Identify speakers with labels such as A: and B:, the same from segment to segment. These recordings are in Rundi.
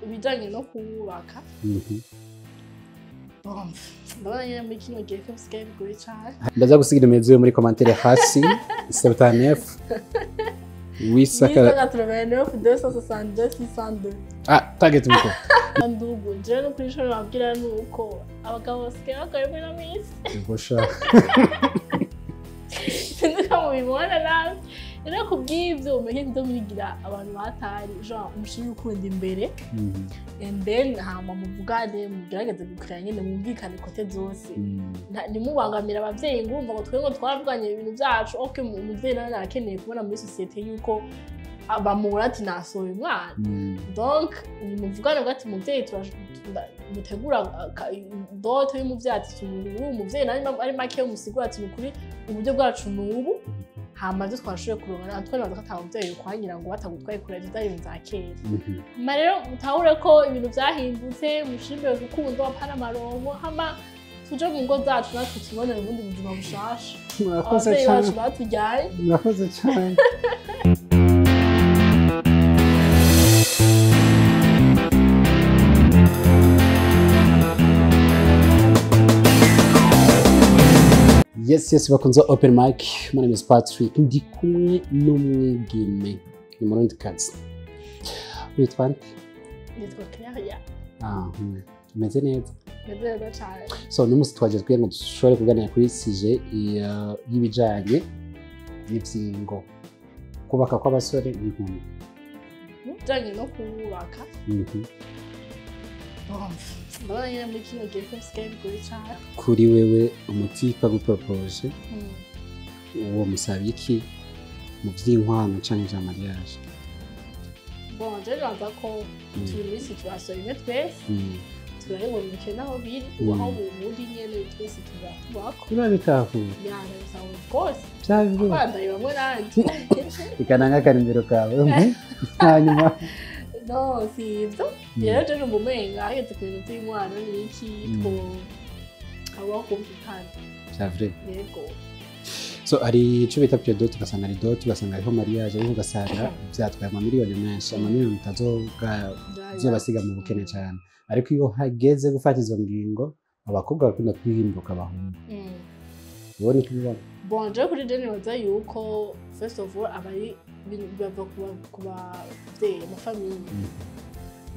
A: ibijanye no kubaka ndabona nyine muri kino gihe ko bisigaye bigoye cyane
B: ndaza gusigira imezi yo muri commentaire hasi 79 wisaka
A: 89 262
B: target muko
A: ndugu je no kuri shoro babwira nuko abagabo basigaye bagoye murinomisi
B: bosha
A: sinduka mu bibona nawe rero kubwivyo umenye kudomigira abantu batari genre mushire urukundo imbere and then hama muvugane mugerageze gukurira nyene mumvikane kote zose nimubangamira abavyeyi ngumva ngo twe ngo twaravuganye ibintu byacu okay umuvyeyi nawe arakeneye kubona muri societe yuko abamura ati nasohoye umwana donc nimuvugane ugati muvyeyi mutegura dote y'umuvyeyi ati tumuru umuvyeyi nawe ari make umusigura ati ukuri uburyo bwacu nubu hamaze twashoye kuronka atwanaza katavumvye ukwangira ngo batagutwaye kure dizayini za kera marero mutahure ko ibintu byahindutse mushire urukundo apana amaronko hama tuje mu ngo zacu natwe tubonera ubundi buzima bushasha
B: murakoze cyane
A: batujyaye
B: murakoze cyane Yes, bakunze open mic. My name is Patrick. Ndi kumwe n'umwigeme. Ni murundi kazi. Witwa nde?
A: Nitwa Clairia.
B: Umeze neza?
A: Meze neza cyane.
B: So, n'umunsi twaje kugira ngo dushobore kuganira kuri sujet y'ibijanye n'ivyingo. Kubaka kw'abasore n'inkumi.
A: Bijanye no kubaka. Ndabona nyine muri kino gihe ko bisigaye bigoye cyane.
B: Kuri wewe umutipa gupropose uwo musabi iki mu vy'inkwano canke vya mariage?
A: Bon, je naza ko turi muri situation imwe twese turabona ibintu naho biri aho ubundi nyene twese tubako
B: Biba bitahuye.
A: yana bisaho rwose
B: Vyavyo.
A: Abandaye bamwe nandi.
B: Ikananga karimero kawe. Hanyuma
A: no sivyo rero je n'umumenga hageze ku bintu by'inkwano n'iki two abo kumvikana
B: Javre.
A: yego
B: So ari ico bita piedo tugasanga ari dot tugasanga ariho mariage ariko ugasanga vyatwaye amamiliyoni menshi amamiliyoni zobasiga mu bukene cyane ariko iyo hageze gufata izo ngingo abakobwa bakunda kwihinduka bahunga ubone kubibona
A: bon je kuri je nibaza yuko first of all abari bava kuba de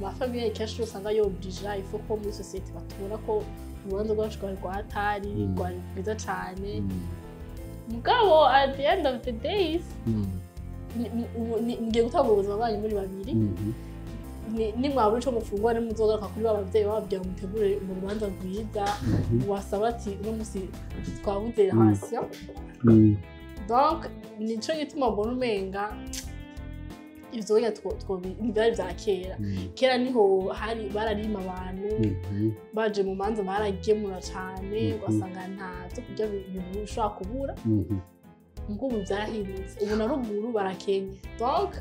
A: ma famille kenshi usanga yobrija ifo ko muri societe batubona ko urubanza rwacu rwatari rwari bwiza cyane mugabo at the end of the days ngiye gutanga ubuzima bwanyu muri babiri ni mwaburi cyo mufungwa ni muzogaruka kuri babavyeyi bababwira mutegure mu rubanza rwiza wasaba ati no musi twabuze hasi donc nico gituma mbona umenga ivyo nya twobindari vya kera niho hari bararima abantu baje mu manza baragemura cyane ugasanga ntazo kurya ibintu ushaka kubura ngubu byarahindutse ubu na ruguru barakenye donc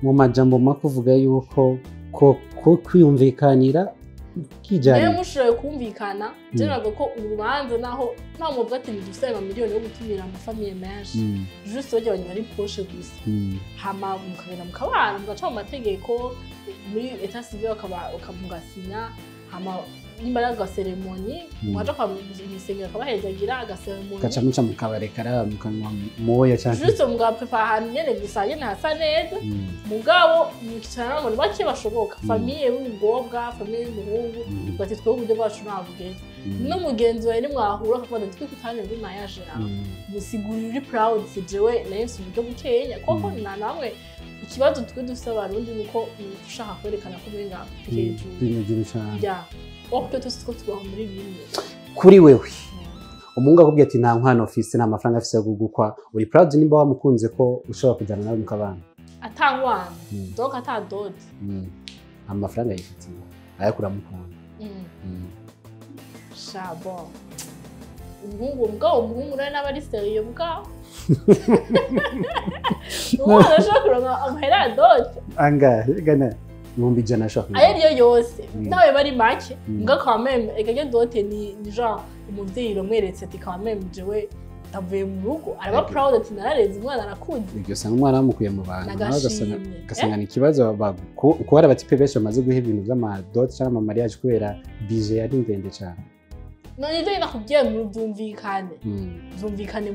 B: mu majambo makuvuga yuko ko kwiyumvikanira kijanye
A: rero mushoboye kumvikana je navuga ko urubanza naho nta muvuga ati ndufite amamiliyoni yo gutumira amafamiye menshi juste bajya abantu bari poshe gusa hama mukagenda mukabana mugaca mu mategeko muri etat civil ukamugasinya hama nimba ari agaseremoni mwaje kwa misengera kabahezagira agaseremoni
B: gaca muca mukabarekara mukanwa moya cyane
A: juste mugaprepa ahantu nyene gusa nyene hasa neza mugabo mukicara ngo bake bashoboka famille y'umugobwa famille y'umuhungu bati twe uburyo bwacu nabugeze n'umugenzi wawe ni mwahura akavuga ati twikutanye muri mariage yawe musigurira uri proud jewe nayo si uburyo bukenya koko na namwe ikibazo twe dufite abarundi nuko ushaka kwerekana ko benga hejuru ya okto tusko tubaho muri bimwe
B: kuri wewe umunga akubwiye ati nta nkwano office nta mafaranga afise yo gugukwa uri proud nimba wamukunze ko ushobora kujana nawe mukabana
A: atangwana donc atadot
B: amafaranga yifitiye ayakura mukunda
A: shabo umuhungu nawe n'abari seriyo bwaho umwana ashobora kuronka amahera dot
B: angahe gana Mumbi jana shaka.
A: Ayeriyo yose. Nawe bari make. Nga quand même eganye dote ni genre umuvyeyi romweretse ati quand même jewe avuye mu rugo araba proud ati narareze umwana arakuze
B: iryo sanga umwana bamukuye mu bantu gasanga ni ikibazo kuko hari abatipe benshi bamaze guha ibintu by'amadoti cyangwa amamariage kubera bije yari ndende cyane
A: none ibyo nakubwiye mu byumvikane byumvikane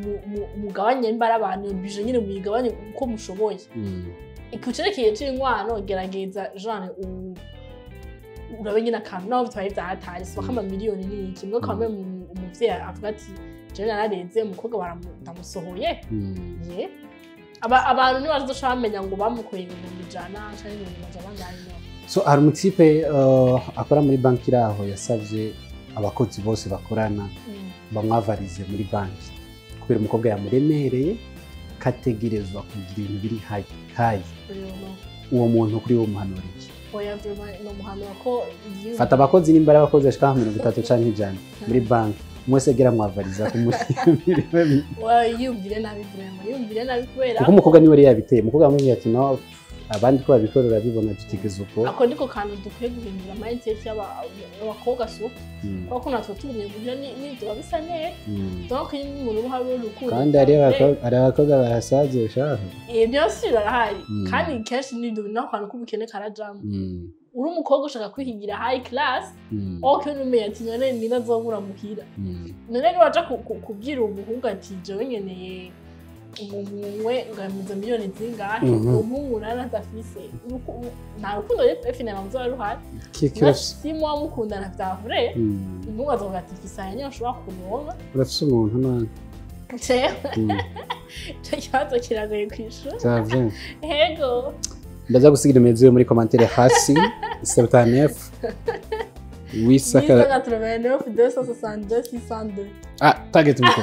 A: mugabanye imbara abantu bije nyine muyigabanye uko mushoboye ikucerekeye cy'inkwano gerageza Jeanne urabe nyine akantu naho bitwaye byahatari siba kama miliyoni ni kimwe kamwe umuvyeyi avuga ati je nararenze umukobwa baramusohoye ye abantu ni bazoshaka bamenya ngo bamukoye ibintu bijana cyane ibintu by'abanganya
B: so hari umutipe akora muri banki raho yasavye abakozi bose bakorana bamwavarize muri banki kubera umukobwa yamuremereye kategerezwa kugira ibintu biri hayi uwo muntu kuri wo muhanuriye
A: oya no muhanura ko
B: fata abakozi n'imbara abakozi ashika 30 canke ijana muri banki mwese gera mwavariza ku muri
A: yumvire nabi kubera
B: kuko umukobwa niwe yari yabiteye umukobwa amubwiye ati no abandi ko babikorera bibona tutigeze uko
A: ako ndiko kantu dukwiye guhindura mindset y'abakobwa so kuko natwe tubunye kugira n'ibyo babisa neza donc iyo umuntu hari urukundo
B: kandi ari abakobwa basaze ushaka
A: byose birahari kandi kenshi n'ibyo naho kantu kubukene karajamo uri umukobwa ushaka kwihigira high class okay numenya ati none ninazobura muhira none niwaje kubwira umuhungu ati jewe nkeneye umwe ngamiza miliyoni zingahe umuhungu naradafise nta rukundo efine mamzo ruhari simu wamukundana vyavure umuhungu azovuga ati fisanya nyine ushobora kuronka
B: urafise umuntu none
A: cyo kibazo kiragoye kwishura
B: cyavye
A: yego
B: ndaza gusigira imezi muri commentaire hasi 79 wisaka
A: 89 262 602
B: target muko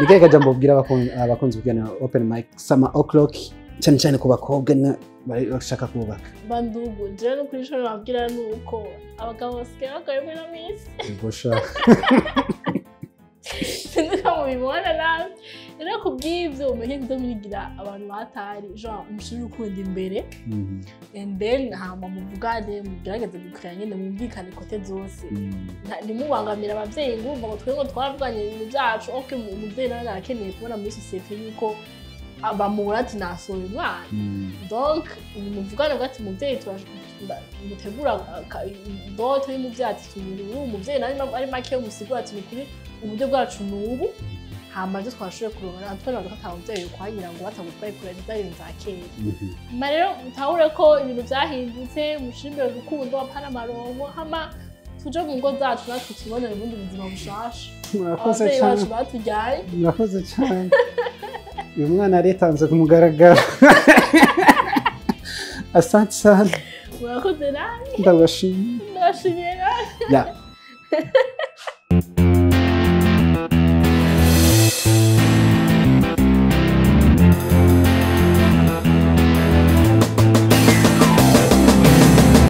B: nikaye kajambo bwira abakunzi bw'ana open mic summer o'clock cyane ku bakobwa bashaka kubaka
A: bandugu je no kuri shoro babwira nuko abagabo basigaye bagoye murinomisi
B: gosha
A: sinduka mu bibona nawe rero kubwivyo umenye ndomigira abantu batari genre mushire urukundo imbere and then hama muvugane mugerageze gukraya nyine mwumvikane kote zose ntimubangamira abavyeyi ngumva ngo twego twaravuganye ibintu byacu okay umuvyeyi nawe arakeneye kubona muri societe yuko abamura ati nasohoye umwana donc muvugane ugati muvyeyi mutegura dote y'umuvyeyi ati umuvyeyi nawe ari make umusigura ati ni kuri uburyo bwacu nubu hamaze twashoboye kurongana natwe nabwo atawumvyeyi kwagira ngo batagutwaye kure bizari nzakeye marero mutahure ko ibintu byahindutse mushimbe urukundo apana amaronko hama tuje mu ngo zacu natwe tubonera ubundi buzima bushasha
B: murakoze cyane
A: batujyaye
B: murakoze cyane uyu mwana aritanze ku mugaragaro asante sana
A: murakoze nawe
B: ndabashimiye
A: nawe